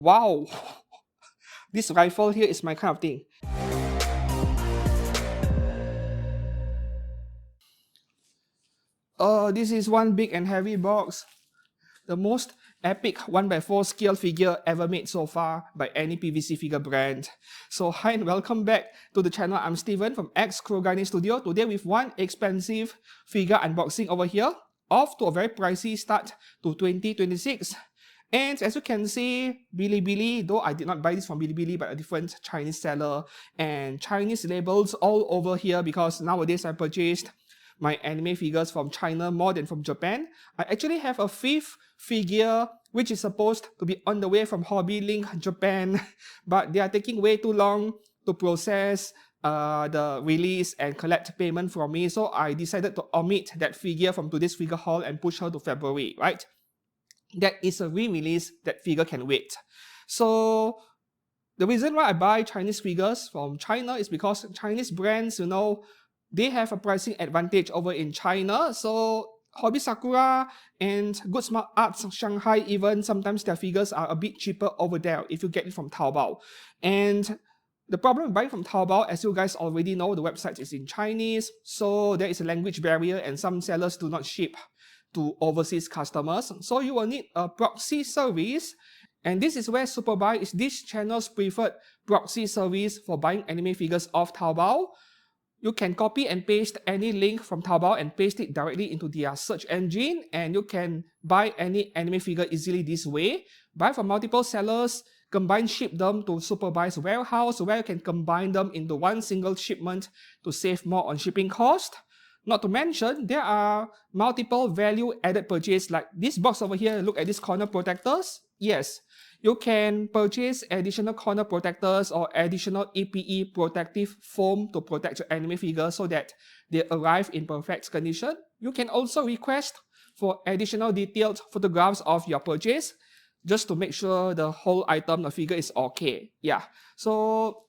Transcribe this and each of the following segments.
Wow, this rifle here is my kind of thing. This is one big and heavy box. The most epic 1x4 scale figure ever made so far by any PVC figure brand. So hi and welcome back to the channel. I'm Steven from FGO Studio. Today with one expensive figure unboxing over here, off to a very pricey start to 2026. And as you can see, Bilibili, though I did not buy this from Bilibili but a different Chinese seller, and Chinese labels all over here because nowadays I purchased my anime figures from China more than from Japan. I actually have a fifth figure which is supposed to be on the way from Hobby Link Japan, but they are taking way too long to process the release and collect payment from me, so I decided to omit that figure from today's figure haul and push her to February, right? That is a re-release, that figure can wait. So the reason why I buy Chinese figures from China is because Chinese brands, you know, they have a pricing advantage over in China. So Hobby Sakura and Good Smart Arts Shanghai, even sometimes their figures are a bit cheaper over there if you get it from Taobao. And the problem with buying from Taobao, as you guys already know, the website is in Chinese, so there is a language barrier and some sellers do not ship to overseas customers. So you will need a proxy service, and this is where Superbuy is this channel's preferred proxy service for buying anime figures off Taobao. You can copy and paste any link from Taobao and paste it directly into their search engine, and you can buy any anime figure easily this way. Buy from multiple sellers, combine ship them to Superbuy's warehouse where you can combine them into one single shipment to save more on shipping cost. Not to mention, there are multiple value-added purchases like this box over here. Look at these corner protectors. Yes, you can purchase additional corner protectors or additional EPE protective foam to protect your anime figure so that they arrive in perfect condition. You can also request for additional detailed photographs of your purchase just to make sure the whole item, the figure is okay. Yeah, so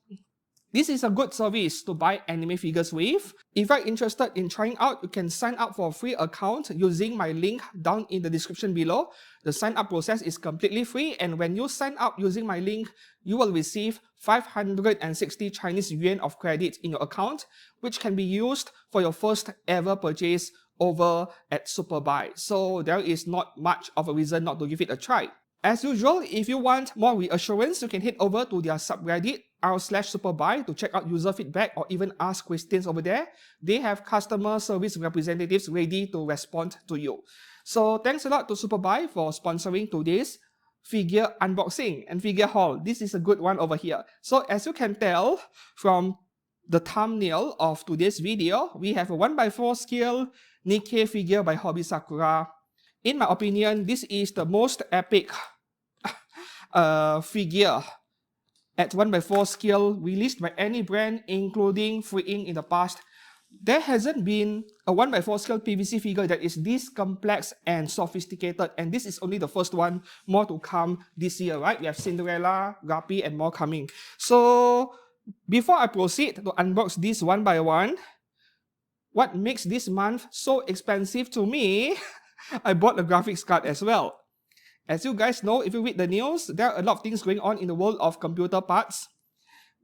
this is a good service to buy anime figures with. If you're interested in trying out, you can sign up for a free account using my link down in the description below. The sign up process is completely free, and when you sign up using my link, you will receive 560 Chinese yuan of credit in your account, which can be used for your first ever purchase over at Superbuy. So there is not much of a reason not to give it a try. As usual, if you want more reassurance, you can head over to their subreddit r/superbuy to check out user feedback or even ask questions over there. They have customer service representatives ready to respond to you. So thanks a lot to Superbuy for sponsoring today's figure unboxing and figure haul. This is a good one over here. So as you can tell from the thumbnail of today's video, we have a 1x4 scale Nikke figure by Hobby Sakura. In my opinion, this is the most epic figure at 1x4 scale released by any brand, including Free Ink in the past. There hasn't been a 1x4 scale PVC figure that is this complex and sophisticated, and this is only the first one. More to come this year, right? We have Cinderella, Guppy, and more coming. So before I proceed to unbox this one by one, what makes this month so expensive to me, I bought a graphics card as well. As you guys know, if you read the news, there are a lot of things going on in the world of computer parts.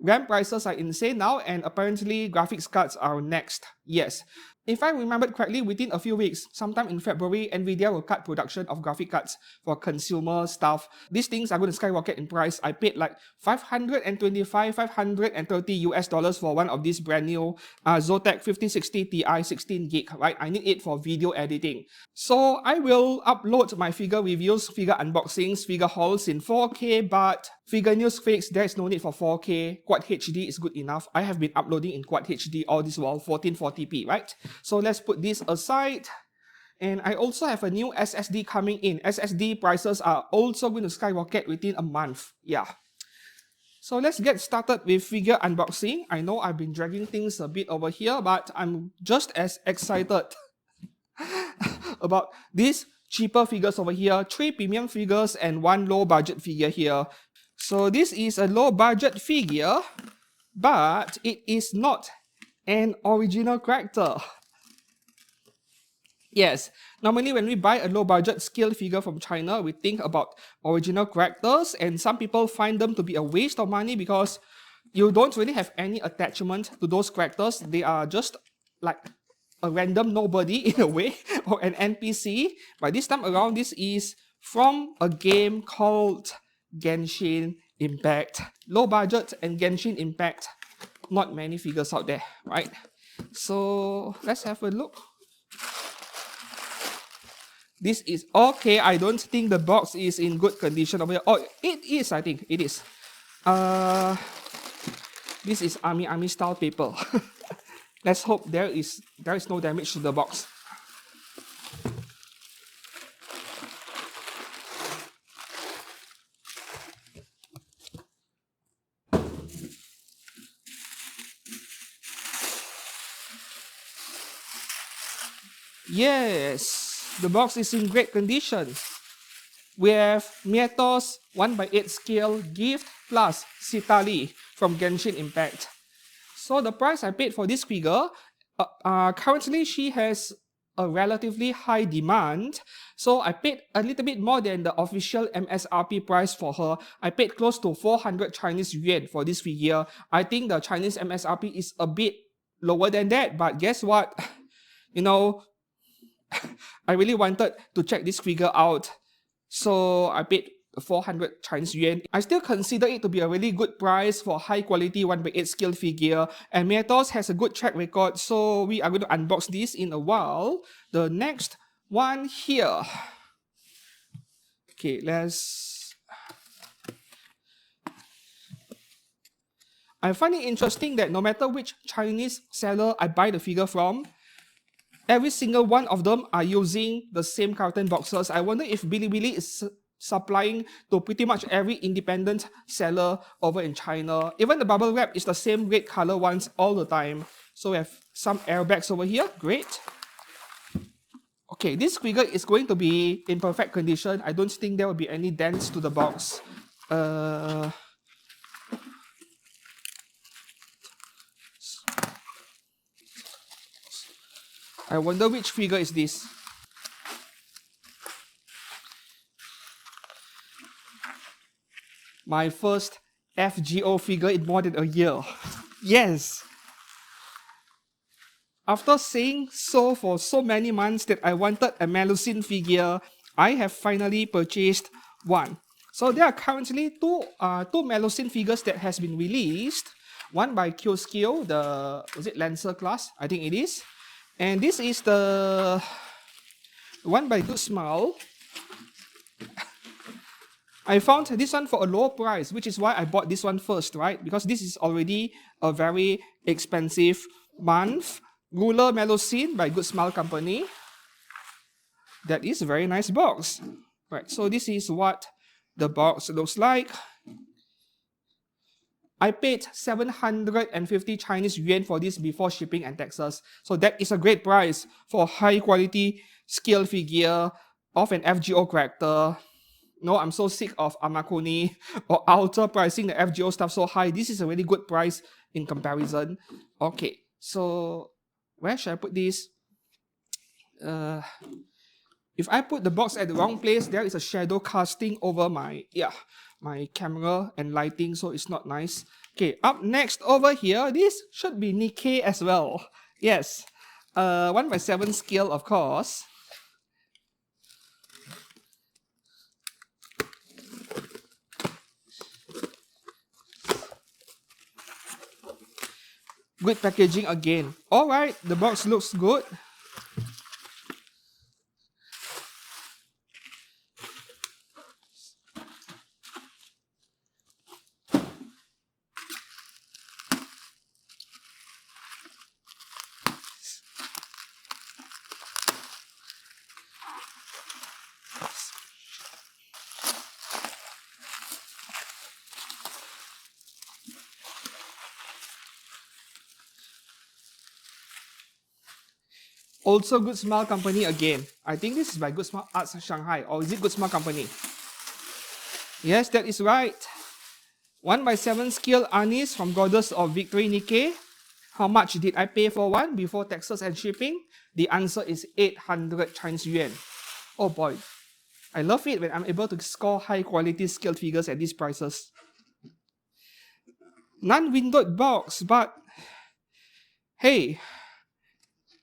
RAM prices are insane now, and apparently graphics cards are next. Yes. If I remembered correctly, within a few weeks, sometime in February, Nvidia will cut production of graphic cards for consumer stuff. These things are going to skyrocket in price. I paid like $530 US for one of these brand new Zotac 5060 Ti 16 gig, right? I need it for video editing. So I will upload my figure reviews, figure unboxings, figure hauls in 4K, but figure news fix, there is no need for 4K. Quad HD is good enough. I have been uploading in Quad HD all this while, 1440p, right? So let's put this aside. And I also have a new SSD coming in. SSD prices are also going to skyrocket within a month. Yeah. So let's get started with figure unboxing. I know I've been dragging things a bit over here, but I'm just as excited about these cheaper figures over here. 3 premium figures and 1 low budget figure here. So this is a low budget figure, but it is not an original character. Yes, normally when we buy a low budget scale figure from China, we think about original characters, and some people find them to be a waste of money because you don't really have any attachment to those characters. They are just like a random nobody in a way, or an NPC. But this time around, this is from a game called Genshin Impact. Low budget and Genshin Impact, not many figures out there, right? So let's have a look. This is okay. I don't think the box is in good condition over here. Oh, it is, I think. It is. This is army style paper. Let's hope there is no damage to the box. Yes, the box is in great condition. We have Mieto's 1/8 scale gift plus Citali from Genshin Impact. So the price I paid for this figure, currently she has a relatively high demand. So I paid a little bit more than the official MSRP price for her. I paid close to 400 Chinese yuan for this figure. I think the Chinese MSRP is a bit lower than that, but guess what? You know, I really wanted to check this figure out. So I paid 400 Chinese yuan. I still consider it to be a really good price for high quality 1/8 scale figure. And Mieto's has a good track record, so we are going to unbox this in a while. The next one here. Okay, I find it interesting that no matter which Chinese seller I buy the figure from, every single one of them are using the same carton boxes. I wonder if Bilibili is supplying to pretty much every independent seller over in China. Even the bubble wrap is the same red color ones all the time. So we have some airbags over here. Great. Okay, this figure is going to be in perfect condition. I don't think there will be any dents to the box. I wonder which figure is this. My first FGO figure in more than a year. Yes! After saying so for so many months that I wanted a Melusine figure, I have finally purchased one. So there are currently two Melusine figures that has been released. One by Kyoskyo, was it Lancer class? I think it is. And this is the one by Good Smile. I found this one for a low price, which is why I bought this one first, right? Because this is already a very expensive month. Ruler Melusine by Good Smile Company. That is a very nice box. Right, so this is what the box looks like. I paid 750 Chinese yuan for this before shipping and taxes. So that is a great price for high quality scale figure of an FGO character. No, I'm so sick of Amakuni or Alter pricing the FGO stuff so high. This is a really good price in comparison. Okay, so where should I put this? If I put the box at the wrong place, there is a shadow casting over my camera and lighting, so it's not nice. Okay, up next over here, this should be Nikke as well. Yes, 1/7 scale, of course. Good packaging again. Alright, the box looks good. Also Good Smile Company again. I think this is by Good Smile Arts Shanghai, or is it Good Smile Company? Yes, that is right. 1/7 scale Anise from Goddess of Victory Nikke. How much did I pay for one before taxes and shipping? The answer is 800 Chinese yuan. Oh boy, I love it when I'm able to score high quality scaled figures at these prices. Non-windowed box, but hey,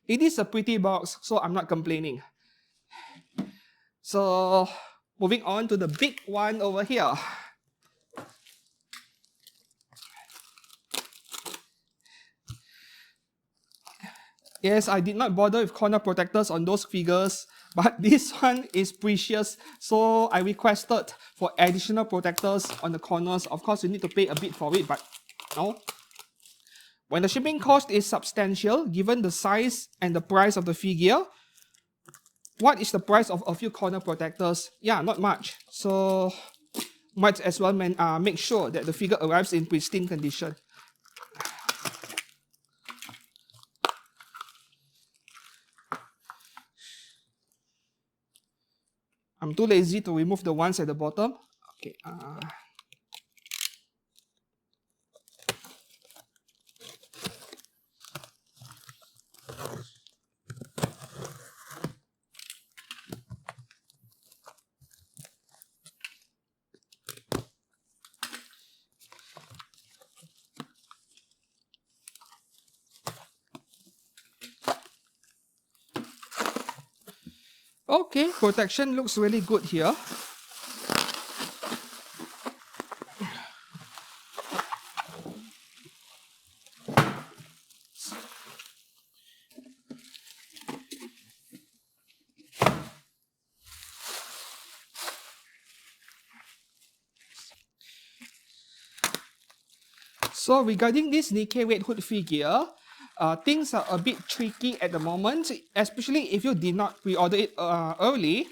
it is a pretty box, so I'm not complaining. So, moving on to the big one over here. Yes, I did not bother with corner protectors on those figures, but this one is precious, so I requested for additional protectors on the corners. Of course, you need to pay a bit for it, but no. When the shipping cost is substantial, given the size and the price of the figure, what is the price of a few corner protectors? Yeah, not much. So, might as well make sure that the figure arrives in pristine condition. I'm too lazy to remove the ones at the bottom. Okay. Okay, protection looks really good here. So regarding this Nikke Red Hood figure, things are a bit tricky at the moment, especially if you did not pre-order it early.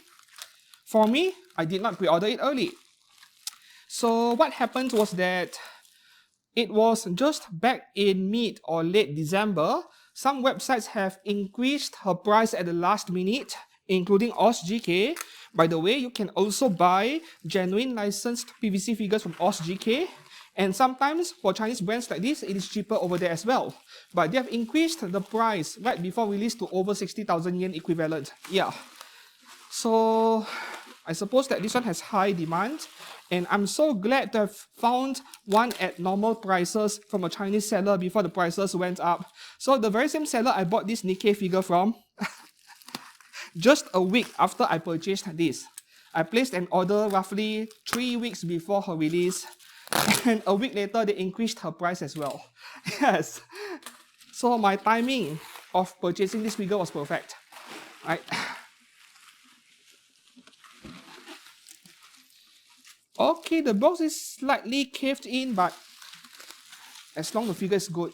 For me, I did not pre-order it early. So what happened was that it was just back in mid or late December, some websites have increased her price at the last minute, including OzGK. By the way, you can also buy genuine licensed PVC figures from OzGK. And sometimes for Chinese brands like this, it is cheaper over there as well. But they have increased the price right before release to over 60,000 yen equivalent. Yeah. So I suppose that this one has high demand. And I'm so glad to have found one at normal prices from a Chinese seller before the prices went up. So the very same seller I bought this Nikke figure from, just a week after I purchased this. I placed an order roughly 3 weeks before her release. And a week later, they increased her price as well. Yes. So my timing of purchasing this figure was perfect. Right. Okay, the box is slightly caved in, but as long as the figure is good.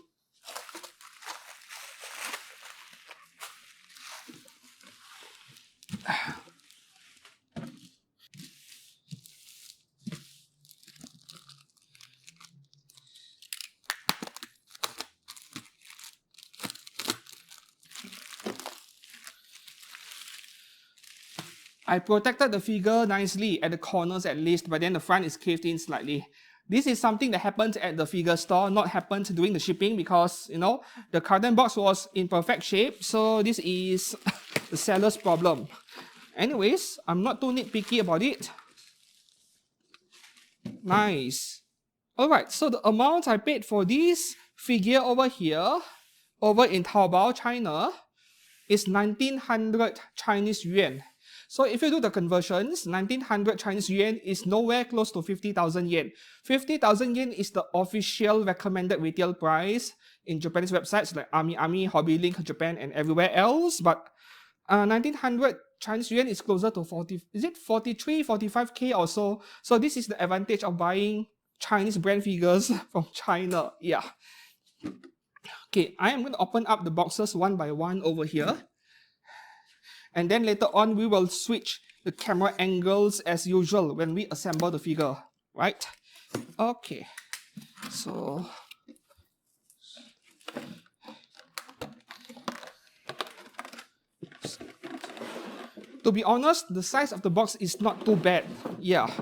I protected the figure nicely at the corners at least, but then the front is caved in slightly. This is something that happened at the figure store, not happened during the shipping because, you know, the carton box was in perfect shape. So this is the seller's problem. Anyways, I'm not too nitpicky about it. Nice. Alright, so the amount I paid for this figure over here, over in Taobao, China, is 1900 Chinese yuan. So if you do the conversions, 1900 Chinese yuan is nowhere close to 50,000 yen. 50,000 yen is the official recommended retail price in Japanese websites like Ami, Hobby Link, Japan, and everywhere else. But 1900 Chinese yuan is closer to 43, 45k or so. So this is the advantage of buying Chinese brand figures from China. Yeah. Okay, I am going to open up the boxes one by one over here. And then later on, we will switch the camera angles as usual when we assemble the figure, right? Okay, so to be honest, the size of the box is not too bad. Yeah.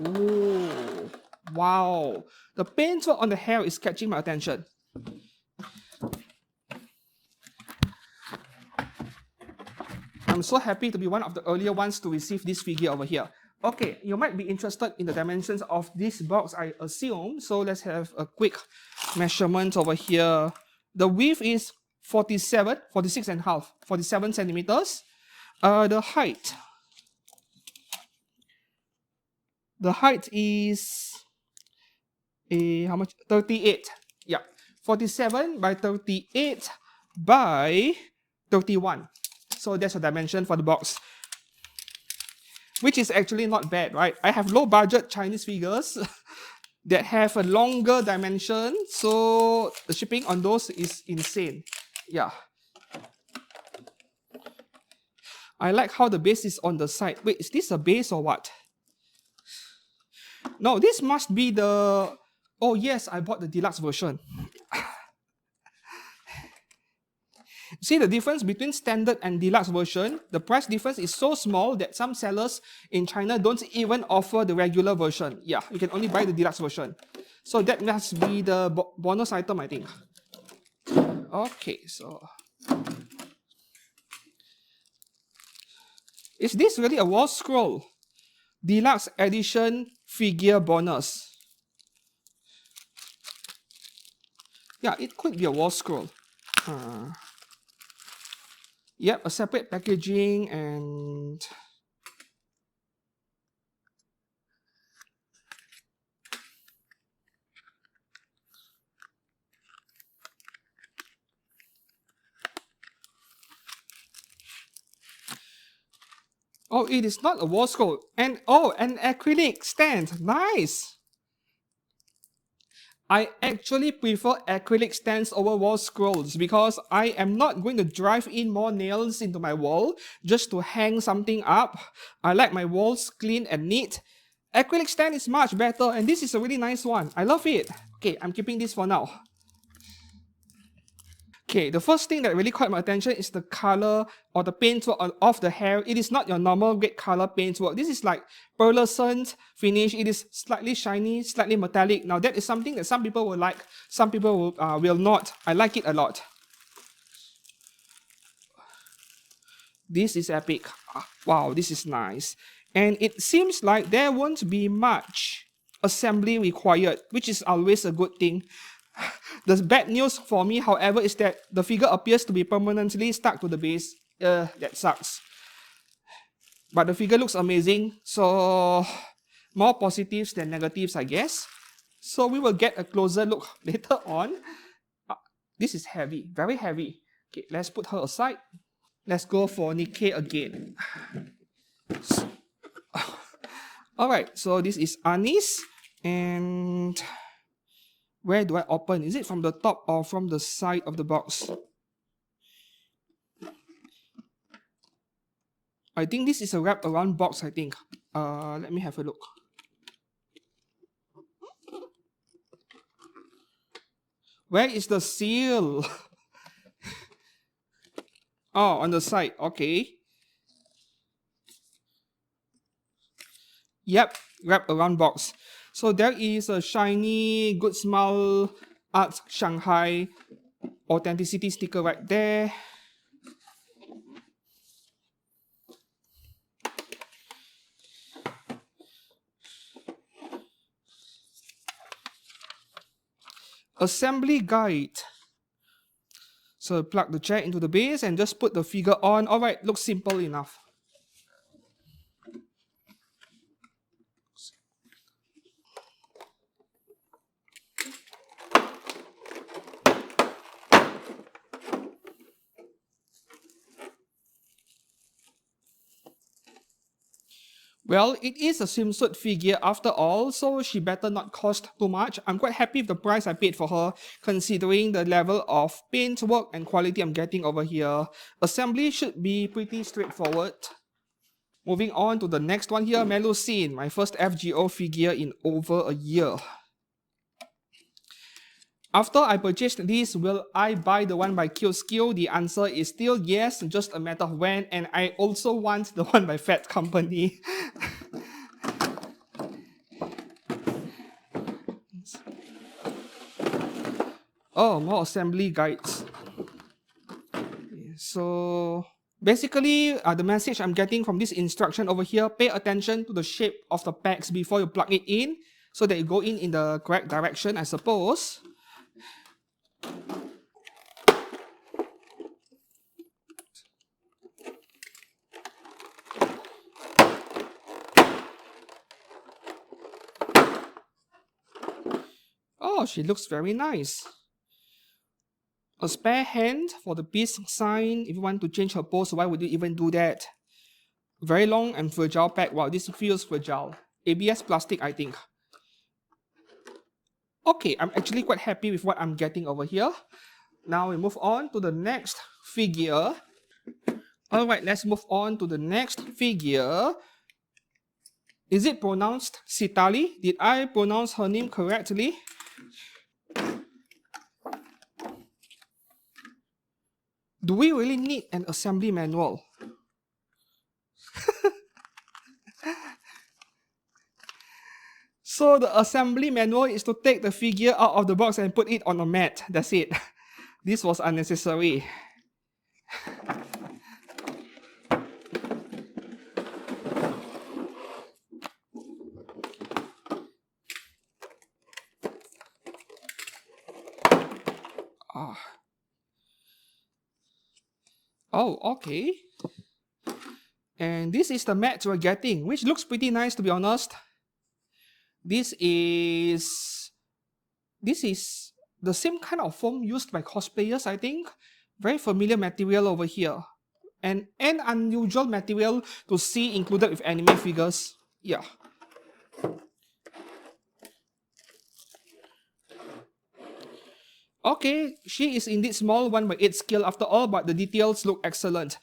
Ooh, Wow, the paintwork on the hair is catching my attention. I'm so happy to be one of the earlier ones to receive this figure over here. Okay, you might be interested in the dimensions of this box, I assume. So let's have a quick measurement over here. The width is 46 and a half, 47 centimeters. The height is how much? 38. Yeah, 47 by 38 by 31. So that's the dimension for the box, which is actually not bad, right? I have low budget Chinese figures that have a longer dimension, so the shipping on those is insane. Yeah. I like how the base is on the side. Wait, is this a base or what? No, this must be the... Oh yes, I bought the deluxe version. See the difference between standard and deluxe version? The price difference is so small that some sellers in China don't even offer the regular version. Yeah, you can only buy the deluxe version. So that must be the bonus item, I think. Okay, so... Is this really a wall scroll? Deluxe edition figure bonus. Yeah, it could be a wall scroll. Yep, a separate packaging and... Oh, it is not a wall scroll. And oh, an acrylic stand. Nice. I actually prefer acrylic stands over wall scrolls because I am not going to drive in more nails into my wall just to hang something up. I like my walls clean and neat. Acrylic stand is much better, and this is a really nice one. I love it. Okay, I'm keeping this for now. Okay, the first thing that really caught my attention is the color or the paintwork of the hair. It is not your normal red color paintwork. This is like pearlescent finish. It is slightly shiny, slightly metallic. Now that is something that some people will like, some people will not. I like it a lot. This is epic. Wow, this is nice. And it seems like there won't be much assembly required, which is always a good thing. The bad news for me, however, is that the figure appears to be permanently stuck to the base. That sucks. But the figure looks amazing, so more positives than negatives, I guess. So we will get a closer look later on. This is heavy, very heavy. Okay, let's put her aside. Let's go for Nikke again. Alright, so this is Anise, and where do I open? Is it from the top or from the side of the box? I think this is a wrap around box, I think. Let me have a look. Where is the seal? Oh, on the side, okay. Yep, wrap around box. So there is a shiny Good Smile Art Shanghai authenticity sticker right there. Assembly guide. So plug the chair into the base and just put the figure on. Alright, looks simple enough. Well, it is a swimsuit figure after all, so she better not cost too much. I'm quite happy with the price I paid for her, considering the level of paint work and quality I'm getting over here. Assembly should be pretty straightforward. Moving on to the next one here, Melusine, my first FGO figure in over a year. After I purchased this, will I buy the one by QSQ? The answer is still yes, just a matter of when, and I also want the one by Fat Company. Oh, more assembly guides. So basically, the message I'm getting from this instruction over here, pay attention to the shape of the packs before you plug it in, so that you go in the correct direction, I suppose. Oh, she looks very nice. A spare hand for the peace sign. If you want to change her pose, why would you even do that? Very long and fragile pack. Wow, this feels fragile. ABS plastic, I think. Okay, I'm actually quite happy with what I'm getting over here. Now we move on to the next figure. Alright, let's move on to the next figure. Is it pronounced Sitali? Did I pronounce her name correctly? Do we really need an assembly manual? So the assembly manual is to take the figure out of the box and put it on a mat. That's it. This was unnecessary. Ah. Oh, okay. And this is the mat we're getting, which looks pretty nice, to be honest. This is the same kind of foam used by cosplayers, I think. Very familiar material over here. And an unusual material to see included with anime figures. Yeah. Okay, she is indeed small, 1/8 scale after all, but the details look excellent.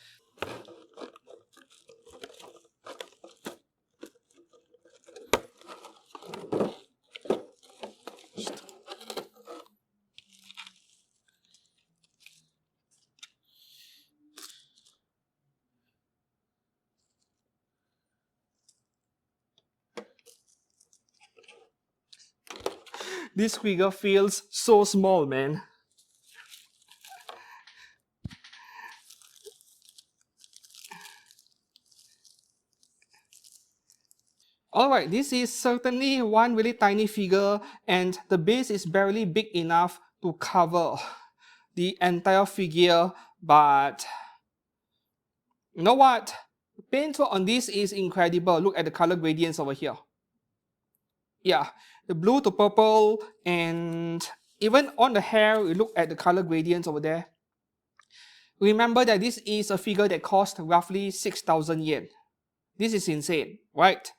This figure feels so small, man. Alright, this is certainly one really tiny figure, and the base is barely big enough to cover the entire figure, but you know what? The paint work on this is incredible. Look at the color gradients over here. Yeah, the blue to purple, and even on the hair, we look at the color gradients over there. Remember that this is a figure that cost roughly 6,000 yen. This is insane, right?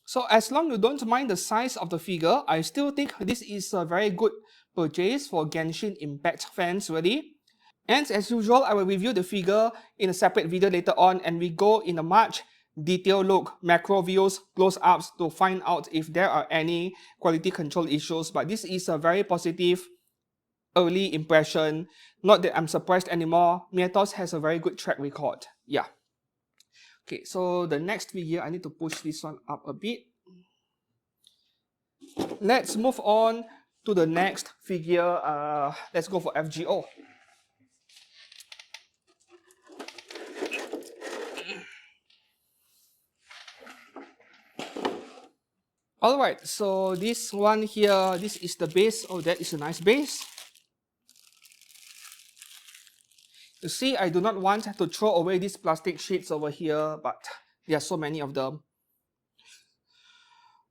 So as long as you don't mind the size of the figure, I still think this is a very good purchase for Genshin Impact fans, really. And as usual, I will review the figure in a separate video later on, and we go in a much detailed look, macro views, close-ups to find out if there are any quality control issues. But this is a very positive early impression. Not that I'm surprised anymore. Miatos has a very good track record. Yeah. Okay, so the next figure, I need to push this one up a bit. Let's move on to the next figure. Let's go for FGO. Alright, so this one here, this is the base. Oh, that is a nice base. You see, I do not want to throw away these plastic sheets over here, but there are so many of them.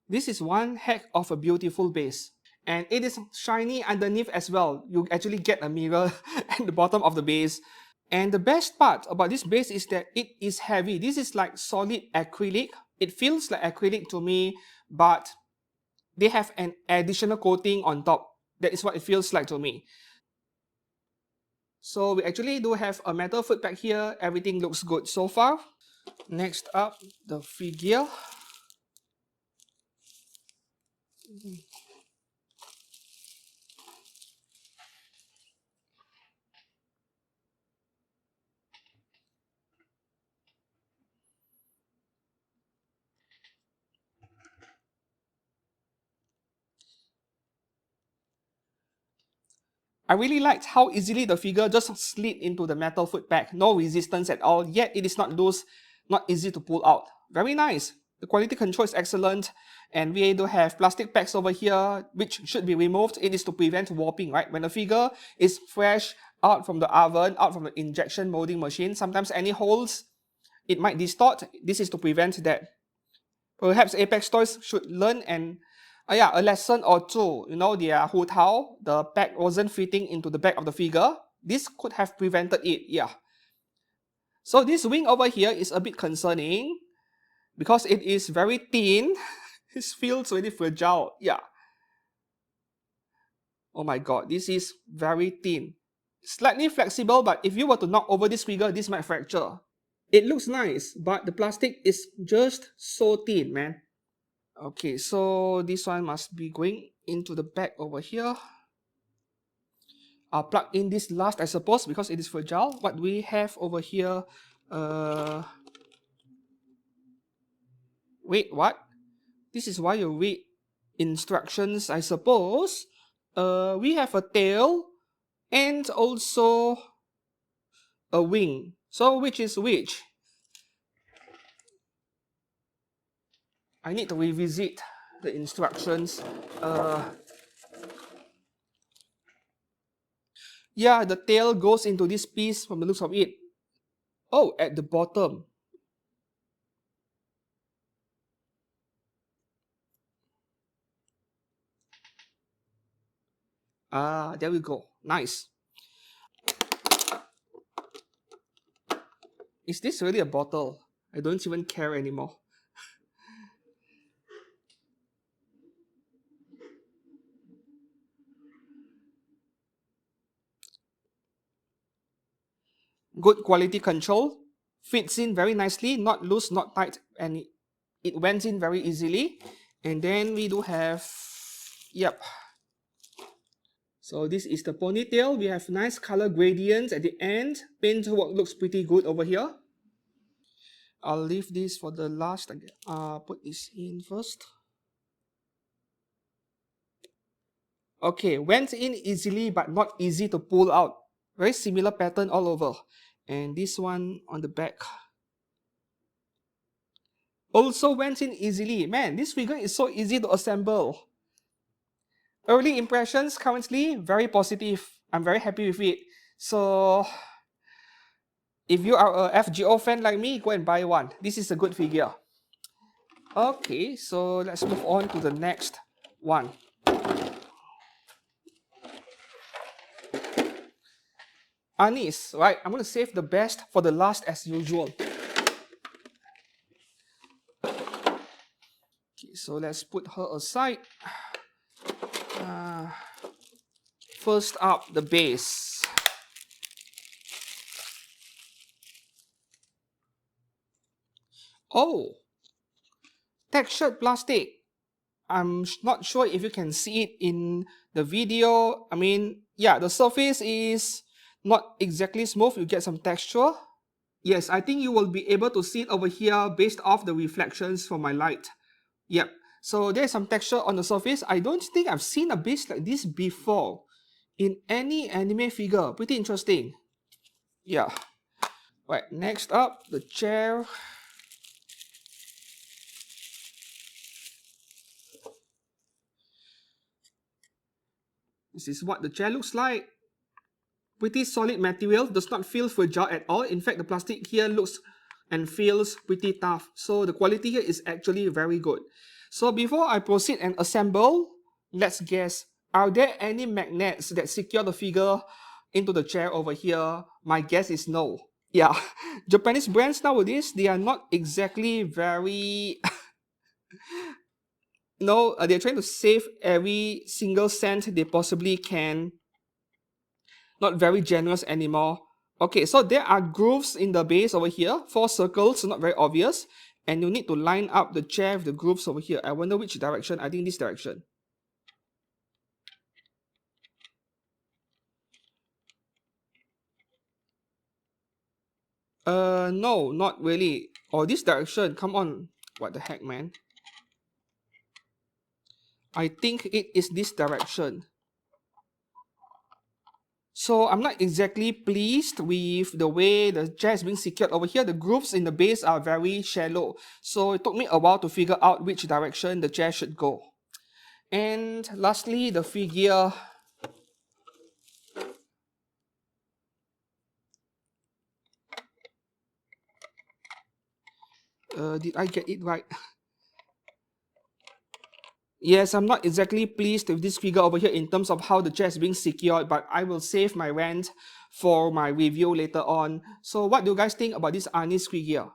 This is one heck of a beautiful base. And it is shiny underneath as well. You actually get a mirror at the bottom of the base. And the best part about this base is that it is heavy. This is like solid acrylic. It feels like acrylic to me, but they have an additional coating on top. That is what it feels like to me. So we actually do have a metal foot peg here. Everything looks good so far. Next up, the figure. I really liked how easily the figure just slid into the metal foot peg. No resistance at all, yet it is not loose, not easy to pull out. Very nice. The quality control is excellent, and we do have plastic pegs over here which should be removed. It is to prevent warping, right? When the figure is fresh out from the oven, out from the injection molding machine, sometimes any holes, it might distort. This is to prevent that. Perhaps Apex Toys should learn a lesson or two. You know, their Hu Tao, the peg wasn't fitting into the back of the figure. This could have prevented it, yeah. So this wing over here is a bit concerning because it is very thin. It feels really fragile, yeah. Oh my god, this is very thin. Slightly flexible, but if you were to knock over this figure, this might fracture. It looks nice, but the plastic is just so thin, man. Okay, so this one must be going into the back over here. I'll plug in this last, I suppose, because it is fragile. What we have over here, wait, what? This is why you read instructions, I suppose. We have a tail and also a wing. So which is which? I need to revisit the instructions. Yeah, the tail goes into this piece from the looks of it. Oh, at the bottom. Ah, there we go. Nice. Is this really a bottle? I don't even care anymore. Good quality control. Fits in very nicely, not loose, not tight, and it went in very easily. And then we do have, yep. So this is the ponytail. We have nice color gradients at the end. Paintwork looks pretty good over here. I'll leave this for the last. Put this in first. Okay, went in easily but not easy to pull out. Very similar pattern all over. And this one on the back also went in easily. Man, this figure is so easy to assemble. Early impressions currently very positive. I'm very happy with it. So if you are a FGO fan like me, go and buy one. This is a good figure. Okay, so let's move on to the next one. Anise, right? I'm going to save the best for the last as usual. Okay, so let's put her aside. First up, the base. Oh, textured plastic. I'm not sure if you can see it in the video. I mean, yeah, the surface is not exactly smooth. You get some texture. Yes, I think you will be able to see it over here based off the reflections from my light. Yep. So there's some texture on the surface. I don't think I've seen a base like this before in any anime figure. Pretty interesting. Yeah. Right, next up, the chair. This is what the chair looks like. Pretty solid material, does not feel fragile at all. In fact, the plastic here looks and feels pretty tough. So the quality here is actually very good. So before I proceed and assemble, let's guess, are there any magnets that secure the figure into the chair over here? My guess is no. Yeah, Japanese brands nowadays, they are not exactly very no, they're trying to save every single cent they possibly can. Not very generous anymore. Okay, so there are grooves in the base over here. 4 circles, not very obvious. And you need to line up the chair with the grooves over here. I wonder which direction. I think this direction. No, not really. Or this direction. Come on. What the heck, man? I think it is this direction. So I'm not exactly pleased with the way the chair is being secured over here. The grooves in the base are very shallow. So it took me a while to figure out which direction the chair should go. And lastly, the figure. Did I get it right? Yes, I'm not exactly pleased with this figure over here in terms of how the chair is being secured, but I will save my rant for my review later on. So what do you guys think about this Anise figure?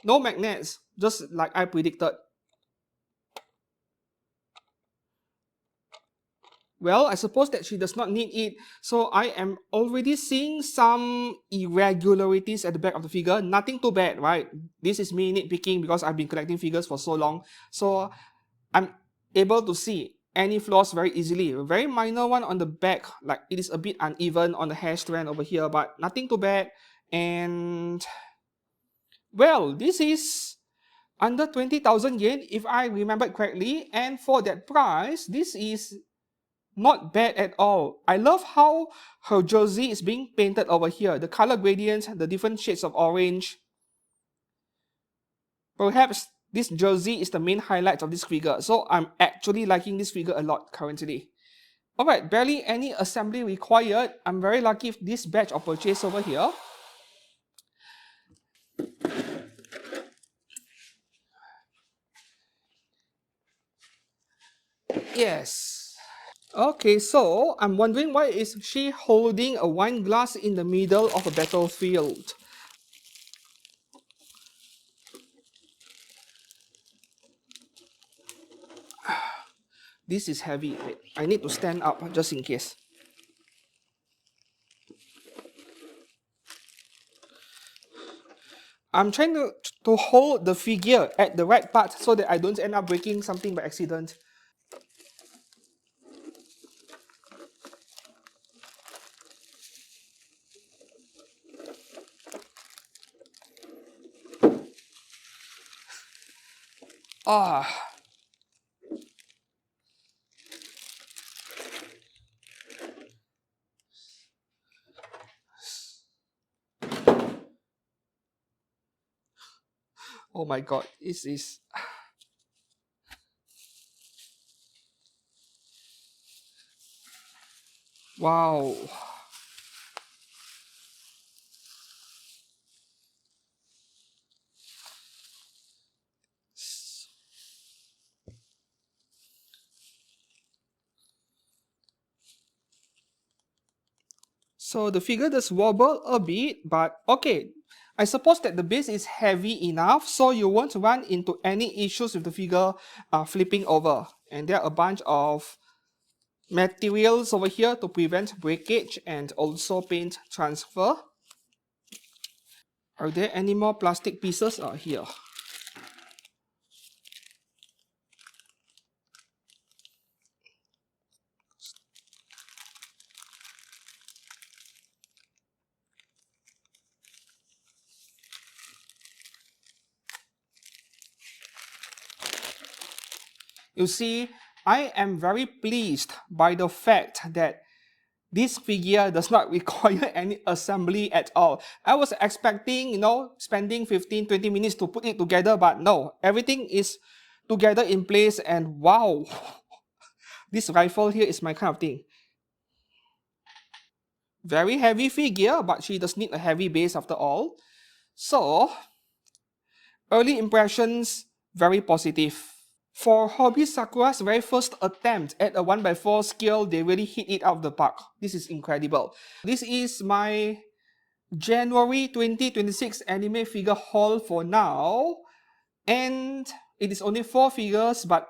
No magnets, just like I predicted. Well, I suppose that she does not need it, so I am already seeing some irregularities at the back of the figure. Nothing too bad, right? This is me nitpicking because I've been collecting figures for so long. So I'm able to see any flaws very easily. A very minor one on the back, like it is a bit uneven on the hair strand over here, but nothing too bad. And well, this is under 20,000 yen if I remembered correctly, and for that price, this is not bad at all. I love how her jersey is being painted over here. The color gradients, the different shades of orange. Perhaps this jersey is the main highlight of this figure. So I'm actually liking this figure a lot currently. Alright, barely any assembly required. I'm very lucky with this batch of purchase over here. Yes. Okay, so I'm wondering why is she holding a wine glass in the middle of a battlefield? This is heavy. I need to stand up just in case. I'm trying to hold the figure at the right part so that I don't end up breaking something by accident. Ah. Oh my god, this is... Wow. So the figure does wobble a bit, but okay. I suppose that the base is heavy enough, so you won't run into any issues with the figure flipping over. And there are a bunch of materials over here to prevent breakage and also paint transfer. Are there any more plastic pieces here? You see, I am very pleased by the fact that this figure does not require any assembly at all. I was expecting, spending 15-20 minutes to put it together, but no, everything is together in place, and wow, this rifle here is my kind of thing. Very heavy figure, but she does need a heavy base after all. So, early impressions, very positive. For Hobby Sakura's very first attempt at a 1x4 scale, they really hit it out of the park. This is incredible. This is my January 2026 anime figure haul for now. And it is only 4 figures, but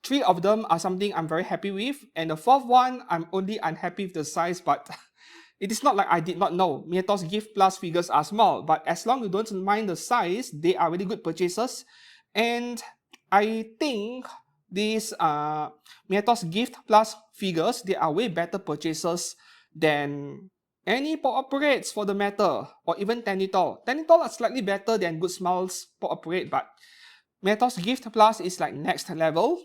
3 of them are something I'm very happy with. And the 4th one, I'm only unhappy with the size, but it is not like I did not know. Mieto's Gift Plus figures are small, but as long as you don't mind the size, they are really good purchases. And I think these Mieto's Gift Plus figures, they are way better purchases than any pop operates for the matter, or even Tenitol. Tenitol are slightly better than Good Smiles pop operate, but Mieto's Gift Plus is like next level.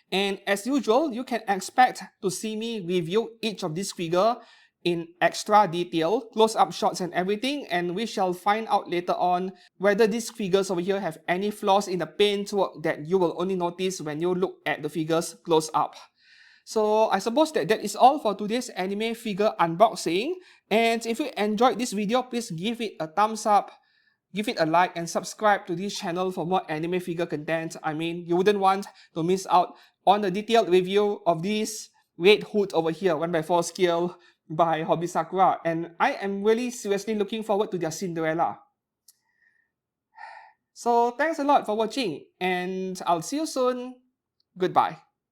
And as usual, you can expect to see me review each of these figures in extra detail, close-up shots and everything, and we shall find out later on whether these figures over here have any flaws in the paintwork that you will only notice when you look at the figures close up. So I suppose that is all for today's anime figure unboxing, and if you enjoyed this video, please give it a thumbs up, give it a like, and subscribe to this channel for more anime figure content. I mean, you wouldn't want to miss out on the detailed review of this Red Hood over here, 1x4 scale by Hobby Sakura, and I am really seriously looking forward to their Cinderella. So thanks a lot for watching, and I'll see you soon. Goodbye.